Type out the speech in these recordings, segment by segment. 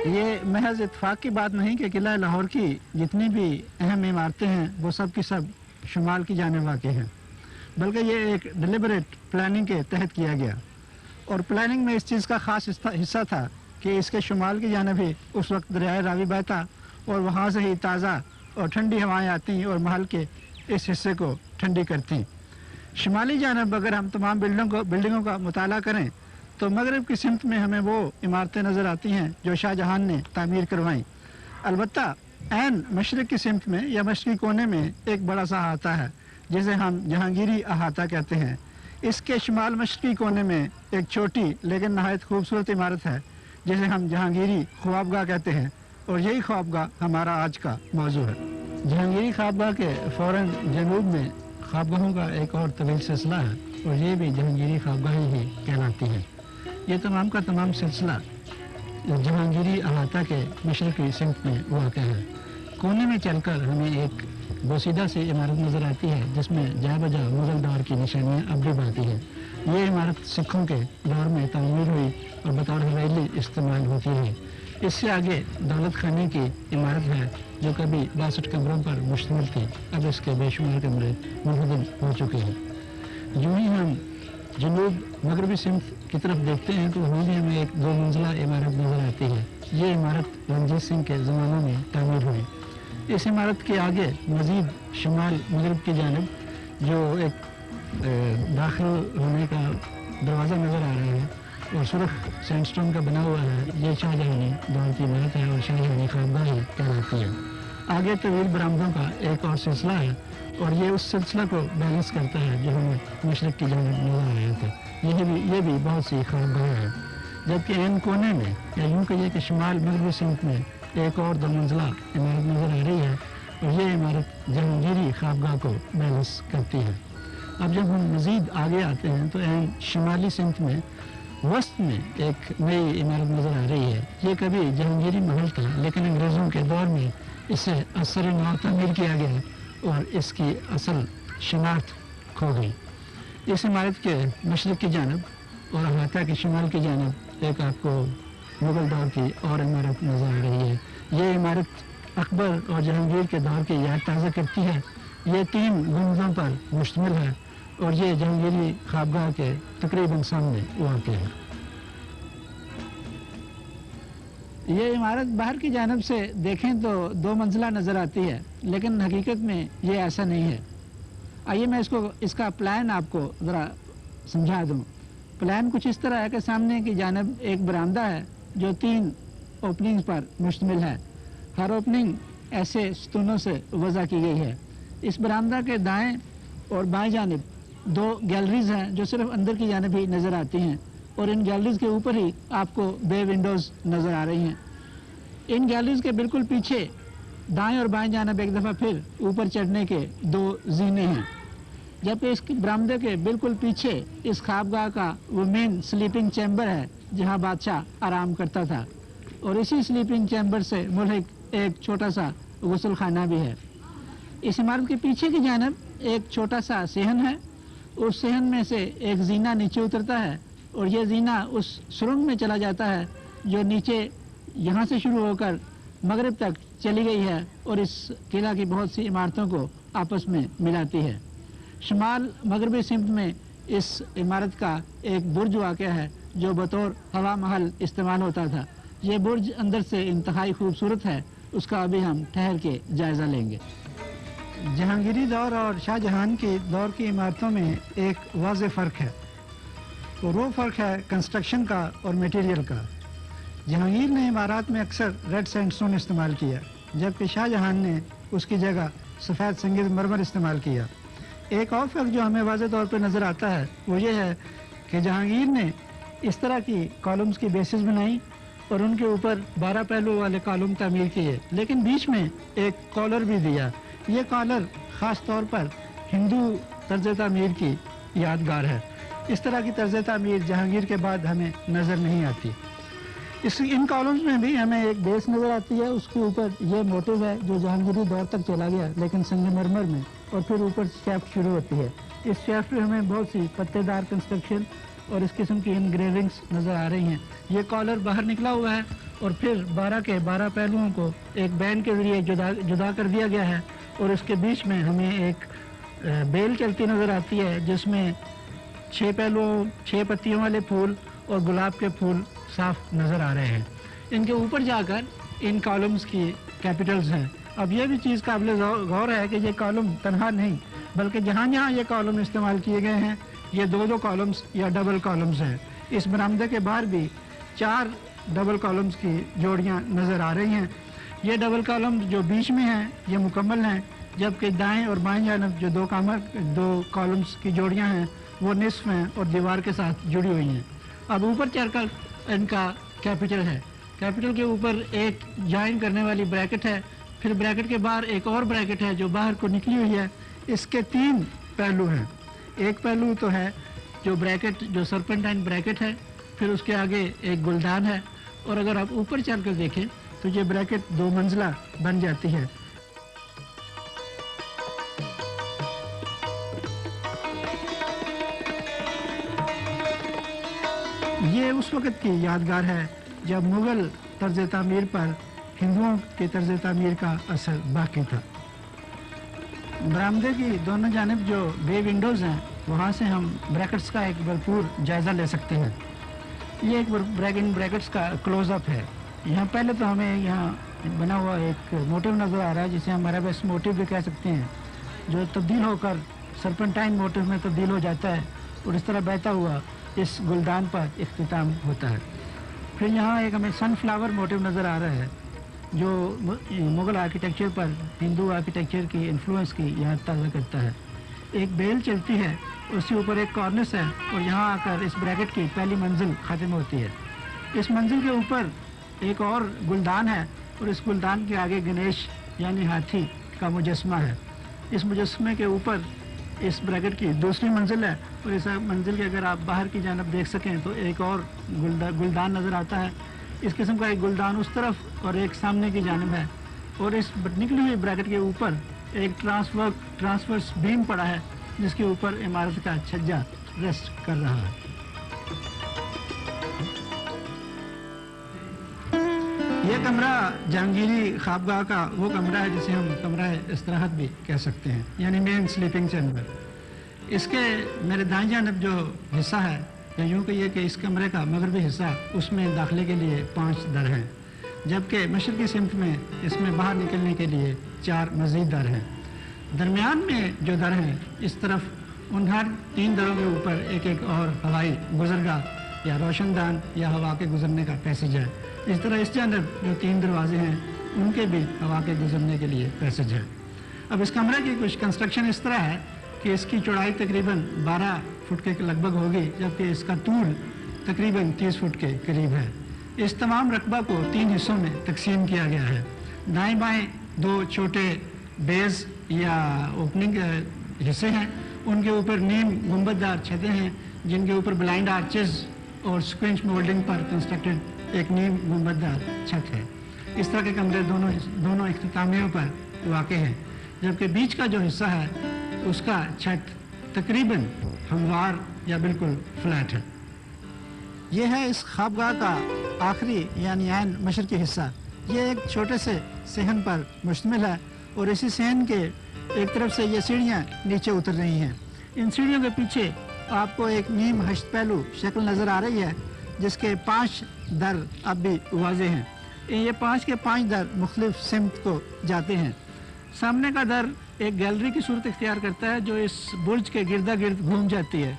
ये महज इत्तेफाक की बात नहीं कि किला लाहौर की जितनी भी अहम इमारतें हैं वो सब की सब शुमाल की जानिब वाक़ हैं, बल्कि ये एक डिलिबरेट प्लानिंग के तहत किया गया। और प्लानिंग में इस चीज़ का ख़ास हिस्सा था कि इसके शुमाल की जानिब ही उस वक्त दरियाए रावी बहता और वहाँ से ही ताज़ा और ठंडी हवाएँ आती और महल के इस हिस्से को ठंडी करती। शुमाली जानिब अगर हम तमाम बिल्डिंगों का मुताला करें तो मगरब की सिमत में हमें वो इमारतें नज़र आती हैं जो शाहजहां ने तामीर करवाईं। अलबत्ता ऐन मशरक़ की सिमत में या मशरक़ी कोने में एक बड़ा सा अहाता है जिसे हम जहांगीरी अहाता कहते हैं। इसके शुमाल मशरक़ी कोने में एक छोटी लेकिन नहायत खूबसूरत इमारत है जिसे हम जहांगीरी ख्वाबगाह कहते हैं, और यही ख्वाबगाह हमारा आज का मौजू है। जहांगीरी ख्वाबगाह के फ़ौरन जनूब में ख्वाबगाहों का एक और तवील सिलसिला है और ये भी जहांगीरी ख्वाबगाह ही कहलाती है। ये तमाम का तमाम सिलसिला जहांगीरी अहाता के मशरक़ी सिमत में वाक़ा है। कोने में चलकर हमें एक बोसीदा सी इमारत नज़र आती है जिसमें जा बजा मुग़ल दौर की निशानियाँ अब भी बाकी हैं। ये इमारत सिखों के दौर में तामीर हुई और बतौर हवेली इस्तेमाल होती है। इससे आगे दौलत खाने की इमारत है जो कभी 62 कमरों पर मुश्तमिल थी, अब इसके बेशुमार कमरे मुनहदम हो चुके हैं। यूँ ही हम जनूब मगरबी सिमत की तरफ देखते हैं तो वहाँ भी हमें एक 2 मंजिला इमारत नज़र आती है। ये इमारत रंजीत सिंह के ज़मानों में तामीर हुई। इस इमारत के आगे मज़ीद शुमाल मगरब की जानिब जो एक दाखिल होने का दरवाज़ा नज़र आ रहा है और सुरख सैंडस्टोन का बना हुआ है, ये शाहजहानी दौर की इमारत है और शाहजहानी ख्वाबगाह ही कहलाती है। आगे तवील बरामदों का एक और सिलसिला है और ये उस सिलसिला को बैलेंस करता है जो हमें मशरक़ की जानिब नज़र आया था। ये भी बहुत सी ख्वाबगाह है। जबकि ऐन कोने में या यूँ कहिए कि शुमाल मगरबी सिमत में एक और 2 मंजिला इमारत नज़र आ रही है और ये इमारत जहांगीरी ख्वाबगाह को बैलेंस करती है। अब जब हम मज़ीद आगे आते हैं तो ऐन शुमाली सिमत में वस्त में एक नई इमारत नज़र आ रही है। ये कभी जहांगीरी महल था लेकिन अंग्रेज़ों के दौर में इसे असर नौ तामीर किया गया और इसकी असल शनाख्त खो गई। इस इमारत के मशरक़ की जानिब और अहाता की शुमाल की जानिब एक आपको मुग़ल दौर की और इमारत नज़र आ रही है। ये इमारत अकबर और जहांगीर के दौर की याद ताज़ा करती है। ये 3 गुंबदों पर मुश्तमिल है और ये जहांगीरी ख्वाबगाह के तकरीबन सामने वाक़ है। ये इमारत बाहर की जानिब से देखें तो 2 मंजिला नज़र आती है लेकिन हकीकत में ये ऐसा नहीं है। आइए मैं इसका प्लान आपको ज़रा समझा दूँ। प्लान कुछ इस तरह है कि सामने की जानिब एक बरामदा है जो 3 ओपनिंग्स पर मुश्तमिल है। हर ओपनिंग ऐसे स्तूनों से वज़ा की गई है। इस बरामदा के दाएं और बाएं जानिब 2 गैलरीज हैं जो सिर्फ अंदर की जानिब ही नज़र आती हैं और इन गैलरीज के ऊपर ही आपको बे विंडोज़ नज़र आ रही हैं। इन गैलरीज के बिल्कुल पीछे दाएं और बाएं जानिब एक दफ़ा फिर ऊपर चढ़ने के 2 ज़ीने हैं, जबकि इस बरामदे के बिल्कुल पीछे इस ख्वाबगाह का वो मेन स्लीपिंग चैम्बर है जहां बादशाह आराम करता था और इसी स्लीपिंग चैम्बर से मुल्हिक एक छोटा सा गुस्ल खाना भी है। इस इमारत के पीछे की जानिब एक छोटा सा सेहन है। उस सेहन में से एक जीना नीचे उतरता है और ये जीना उस सुरंग में चला जाता है जो नीचे यहाँ से शुरू होकर मगरब तक चली गई है और इस किला की बहुत सी इमारतों को आपस में मिलाती है। शुमाल मगरबी सिमत में इस इमारत का एक बुर्ज वाक़या है जो बतौर हवा महल इस्तेमाल होता था। ये बुर्ज अंदर से इंतहाई खूबसूरत है, उसका अभी हम ठहर के जायज़ा लेंगे। जहांगीरी दौर और शाहजहां के दौर की इमारतों में एक वाज़ेह फ़र्क है, तो वो फ़र्क है कंस्ट्रक्शन का और मटेरियल का। जहांगीर ने इमारत में अक्सर रेड सैंडस्टोन इस्तेमाल किया जबकि शाहजहां ने उसकी जगह सफ़ेद संगीज़ मरमर इस्तेमाल किया। एक और फ़र्क जो हमें वाज़ेह तौर पर नज़र आता है वो ये है कि जहांगीर ने इस तरह की कॉलम्स की बेसिस बनाई और उनके ऊपर 12 पहलू वाले कॉलम तामीर किए, लेकिन बीच में एक कॉलर भी दिया। ये कॉलर ख़ास तौर पर हिंदू तर्ज तामीर की यादगार है। इस तरह की तर्ज तामीर जहांगीर के बाद हमें नज़र नहीं आती। इन कॉलम्स में भी हमें एक बेस नज़र आती है, उसके ऊपर ये मोटिव है जो जहांगीरी दौर तक चला गया लेकिन संगमरमर में, और फिर ऊपर शेफ्ट शुरू होती है। इस शेफ्ट में हमें बहुत सी पत्तेदार कंस्ट्रक्शन और इस किस्म की इनग्रेविंग्स नज़र आ रही हैं। ये कॉलर बाहर निकला हुआ है اور پھر 12 کے 12 پہلوؤں کو ایک بینڈ کے ذریعے جدا کر دیا گیا ہے، اور اس کے بیچ میں ہمیں ایک بیل چلتی نظر آتی ہے جس میں 6 پہلوؤں 6 پتیوں والے پھول اور گلاب کے پھول صاف نظر آ رہے ہیں۔ ان کے اوپر جا کر ان کالمز کی کیپٹلز ہیں۔ اب یہ بھی چیز قابل غور ہے کہ یہ کالم تنہا نہیں، بلکہ جہاں جہاں یہ کالم استعمال کیے گئے ہیں یہ 2 کالمز یا ڈبل کالمز ہیں۔ اس برآمدے کے باہر بھی 4 ڈبل کالمز کی جوڑیاں نظر آ رہی ہیں۔ یہ ڈبل کالمز جو بیچ میں ہیں یہ مکمل ہیں، جبکہ دائیں اور بائیں جانب جو 2 کالمز کی جوڑیاں ہیں وہ نصف ہیں اور دیوار کے ساتھ جڑی ہوئی ہیں۔ اب اوپر چڑھ کر ان کا کیپٹل ہے، کیپٹل کے اوپر ایک جوائن کرنے والی بریکٹ ہے، پھر بریکٹ کے باہر ایک اور بریکٹ ہے جو باہر کو نکلی ہوئی ہے۔ اس کے 3 پہلو ہیں۔ ایک پہلو تو ہے جو بریکٹ جو سرپنٹائن بریکٹ ہے، پھر اس کے آگے ایک گلدان ہے، اور اگر آپ اوپر چل کر دیکھیں تو یہ بریکٹ 2 منزلہ بن جاتی ہے۔ یہ اس وقت کی یادگار ہے جب مغل طرز تعمیر پر ہندوؤں کے طرز تعمیر کا اثر باقی تھا۔ برآمدے کی دونوں جانب جو بے ونڈوز ہیں وہاں سے ہم بریکٹس کا ایک بھرپور جائزہ لے سکتے ہیں۔ یہ ایک بریکٹس کا کلوز اپ ہے۔ یہاں پہلے تو ہمیں یہاں بنا ہوا ایک موٹیو نظر آ رہا ہے جسے ہم عربس موٹیو بھی کہہ سکتے ہیں، جو تبدیل ہو کر سرپنٹائن موٹیو میں تبدیل ہو جاتا ہے اور اس طرح بہتا ہوا اس گلدان پر اختتام ہوتا ہے۔ پھر یہاں ایک ہمیں سن فلاور موٹیو نظر آ رہا ہے جو مغل آرکیٹیکچر پر ہندو آرکیٹیکچر کی انفلوئنس کی یاد تازہ کرتا ہے۔ ایک بیل چلتی ہے، اس کے اوپر ایک کارنس ہے، اور یہاں آ کر اس بریکٹ کی پہلی منزل ختم ہوتی ہے۔ اس منزل کے اوپر ایک اور گلدان ہے، اور اس گلدان کے آگے گنیش یعنی ہاتھی کا مجسمہ ہے۔ اس مجسمے کے اوپر اس بریکٹ کی دوسری منزل ہے، اور اس منزل کے اگر آپ باہر کی جانب دیکھ سکیں تو ایک اور گلدان نظر آتا ہے۔ اس قسم کا ایک گلدان اس طرف اور ایک سامنے کی جانب ہے، اور اس نکلی ہوئی بریکٹ کے اوپر ایک ٹرانسورس بیم پڑا ہے جس کے اوپر عمارت کا چھجا ریسٹ کر رہا ہے۔ یہ کمرہ جہانگیری خوابگاہ کا وہ کمرہ ہے جسے ہم کمرہ استراحت بھی کہہ سکتے ہیں، یعنی مین سلیپنگ چیمبر۔ اس کے میرے دائیں جانب جو حصہ ہے، یا یوں کہیے کہ اس کمرے کا مغربی حصہ، اس میں داخلے کے لیے 5 در ہیں، جبکہ مشرقی سمت میں اس میں باہر نکلنے کے لیے 4 مزید در ہیں۔ درمیان میں جو در ہیں اس طرف ان ہر 3 دروں کے اوپر ایک اور ہوائی گزرگاہ یا روشن دان یا ہوا کے گزرنے کا پیسج ہے۔ اس طرح اس جانب جو 3 دروازے ہیں ان کے بھی ہوا کے گزرنے کے لیے پیسج ہے۔ اب اس کمرے کی کچھ کنسٹرکشن اس طرح ہے کہ اس کی چوڑائی تقریباً 12 فٹ کے لگ بھگ ہوگی، جبکہ اس کا طول تقریباً 30 فٹ کے قریب ہے۔ اس تمام رقبہ کو 3 حصوں میں تقسیم کیا گیا ہے۔ دائیں بائیں 2 چھوٹے بیز یا اوپننگ حصے ہیں، ان کے اوپر نیم گنبددار چھتیں ہیں جن کے اوپر بلائنڈ آرچز اور سکوینچ مولڈنگ پر کنسٹرکٹڈ ایک نیم گنبددار چھت ہے۔ اس طرح کے کمرے دونوں اختتامیوں پر واقع ہیں، جبکہ بیچ کا جو حصہ ہے اس کا چھت تقریباً ہموار یا بالکل فلیٹ ہے۔ یہ ہے اس خوابگاہ کا آخری یعنی عین مشرقی حصہ۔ یہ ایک چھوٹے سے صحن پر مشتمل ہے، اور اسی صحن کے ایک طرف سے یہ سیڑھیاں نیچے اتر رہی ہیں۔ ان سیڑھیوں کے پیچھے آپ کو ایک نیم ہشت پہلو شکل نظر آ رہی ہے جس کے 5 در اب بھی واضح ہیں۔ یہ 5 کے 5 در مختلف سمت کو جاتے ہیں۔ سامنے کا در ایک گیلری کی صورت اختیار کرتا ہے جو اس برج کے گردا گرد گھوم جاتی ہے،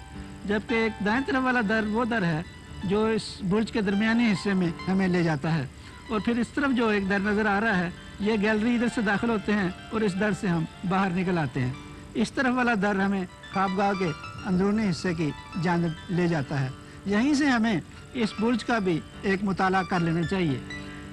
جبکہ ایک دائیں طرف والا در وہ در ہے جو اس برج کے درمیانی حصے میں ہمیں لے جاتا ہے، اور پھر اس طرف جو ایک در نظر آ رہا ہے یہ گیلری ادھر سے داخل ہوتے ہیں اور اس در سے ہم باہر نکل آتے ہیں۔ اس طرف والا در ہمیں خوابگاہ کے اندرونی حصے کی جانب لے جاتا ہے۔ یہیں سے ہمیں اس برج کا بھی ایک مطالعہ کر لینا چاہیے۔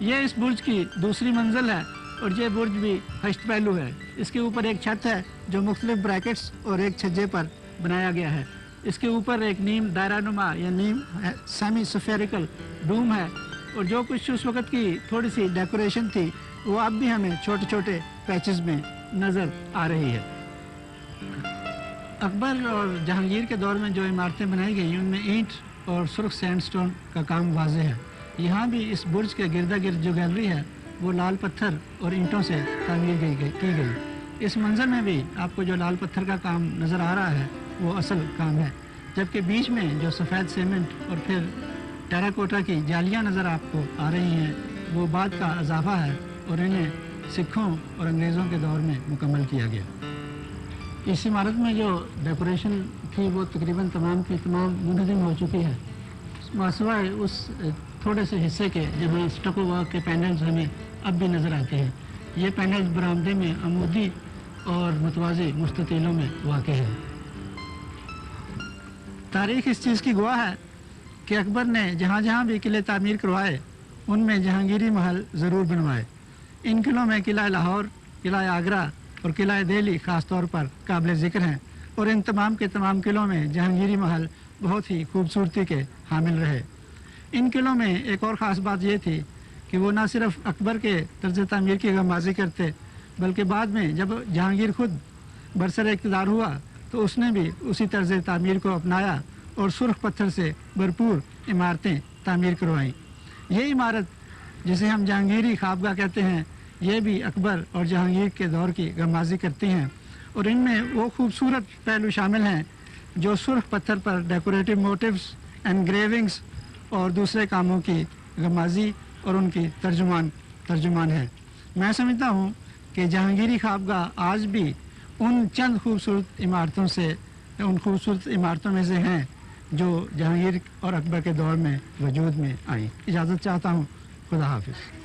یہ اس برج کی دوسری منزل ہے، اور یہ برج بھی ہشت پہلو ہے۔ اس کے اوپر ایک چھت ہے جو مختلف بریکٹس اور ایک چھجے پر بنایا گیا ہے۔ اس کے اوپر ایک نیم دائرہ نما یا نیم سیمی سفیریکل ڈوم ہے، اور جو کچھ اس وقت کی تھوڑی سی ڈیکوریشن تھی وہ اب بھی ہمیں چھوٹے چھوٹے پیچز میں نظر آ رہی ہے۔ اکبر اور جہانگیر کے دور میں جو عمارتیں بنائی گئی ان میں اینٹ اور سرخ سینڈ سٹون کا کام واضح ہے۔ यहाँ भी इस बुर्ज के गिरदा गिर्द जो गैलरी है वो लाल पत्थर और ईंटों से तामीर की गई। इस मंजर में भी आपको जो लाल पत्थर का काम नज़र आ रहा है वो असल काम है, जबकि बीच में जो सफ़ेद सीमेंट और फिर टेराकोटा की जालियाँ नज़र आपको आ रही हैं वो बाद का इजाफा है और इन्हें सिखों और अंग्रेज़ों के दौर में मुकम्मल किया गया। इस इमारत में जो डेकोरेशन थी वो तकरीबन तमाम की तमाम मुनहदम हो चुकी है, सिवाय उस थोड़े से हिस्से के जहाँ स्टको वर्क के पैनल्स हमें अब भी नज़र आते हैं। ये पैनल्स बरामदे में अमूदी और मुतवाज़ी मुस्ततीलों में वाक़ है। तारीख़ इस चीज़ की गवाह है कि अकबर ने जहाँ जहाँ भी किले तामीर करवाए उनमें जहांगीरी महल ज़रूर बनवाए। इन किलों में किला लाहौर, किला आगरा और किला दिल्ली ख़ास तौर पर काबिल ज़िक्र हैं और इन तमाम के तमाम किलों में जहांगीरी महल बहुत ही खूबसूरती के हामिल रहे। इन किलों में एक और ख़ास बात यह थी कि वो ना सिर्फ अकबर के तर्ज तामीर की गमाजी करते बल्कि बाद में जब जहांगीर खुद बरसर इक़्तिदार हुआ तो उसने भी उसी तर्ज तामीर को अपनाया और सुर्ख पत्थर से भरपूर इमारतें तामीर करवाईं। ये इमारत जिसे हम जहांगीरी ख्वाबगाह कहते हैं ये भी अकबर और जहांगीर के दौर की गमाजी करती हैं और इनमें वो खूबसूरत पहलू शामिल हैं जो सुर्ख पत्थर पर डेकोरेटिव मोटिव्स, एनग्रेविंग्स और दूसरे कामों की गमाजी और उनकी तर्जुमान है। मैं समझता हूँ कि जहांगीरी ख्वाबगाह आज भी उन चंद खूबसूरत इमारतों में से हैं जो जहांगीर और अकबर के दौर में वजूद में आई। इजाज़त चाहता हूँ। खुदा हाफिज़।